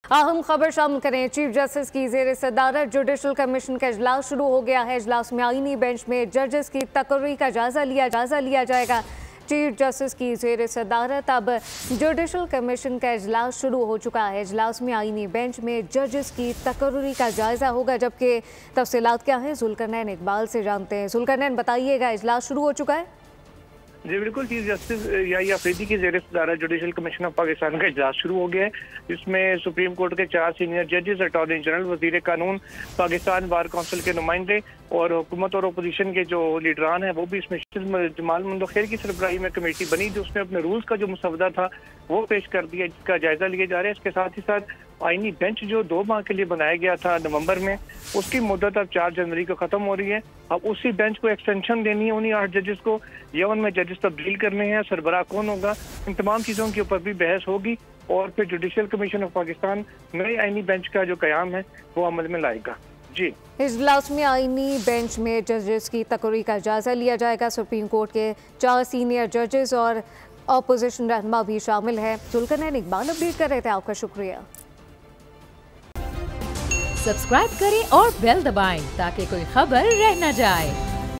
अहम खबर शामिल करें। चीफ जस्टिस की ज़ेर सदारत जुडिशल कमीशन का इजलास शुरू हो गया है। इजलास में आईनी बेंच में जजेस की तकर्री का जायजा लिया जाएगा। चीफ जस्टिस की ज़ेर सदारत अब जुडिशल कमीशन का इजलास शुरू हो चुका है। इजलास में आईनी बेंच में जजेस की तकर्री का जायजा होगा, जबकि तफसीलात क्या है जुल्करनैन इकबाल से जानते हैं। जुल्करनैन, बताइएगा, इजलास शुरू हो चुका है? जी बिल्कुल, चीफ जस्टिस याहिया अफरीदी की ज़ेर सदारत जुडिशल कमीशन ऑफ पाकिस्तान का इजलास शुरू हो गया है। इसमें सुप्रीम कोर्ट के 4 सीनियर जजेस, अटॉर्नी जनरल, वजीर कानून, पाकिस्तान बार काउंसिल के नुमाइंदे और हुकूमत और अपोजिशन के जो लीडरान हैं वो भी इसमें। जमाल मुंदखेर की सरबराही में कमेटी बनी जो उसने अपने रूल्स का जो मसवदा था वो पेश कर दिया, जिसका जायजा लिए जा रहा है। इसके साथ ही साथ आईनी बेंच जो 2 माह के लिए बनाया गया था नवंबर में, उसकी मुद्दत अब 4 जनवरी को खत्म हो रही है। अब उसी बेंच को एक्सटेंशन देनी है उन्हीं 8 जजेस को, या उनमें जजेस तब्दील करने हैं, सरबराह कौन होगा, इन तमाम चीज़ों के ऊपर भी बहस होगी और फिर जुडिशल कमीशन ऑफ पाकिस्तान नए आईनी बेंच का जो कयाम है वो अमल में लाएगा। जी, इजलास में आईनी बेंच में जजेस की तकर्री का जायजा लिया जाएगा। सुप्रीम कोर्ट के 4 सीनियर जजेस और अपोजिशन रहनुमा भी शामिल है। जुल्करनैन इकबाल अपडेट कर रहे थे, आपका शुक्रिया। सब्सक्राइब करें और बेल दबाएं ताकि कोई खबर रह न जाए।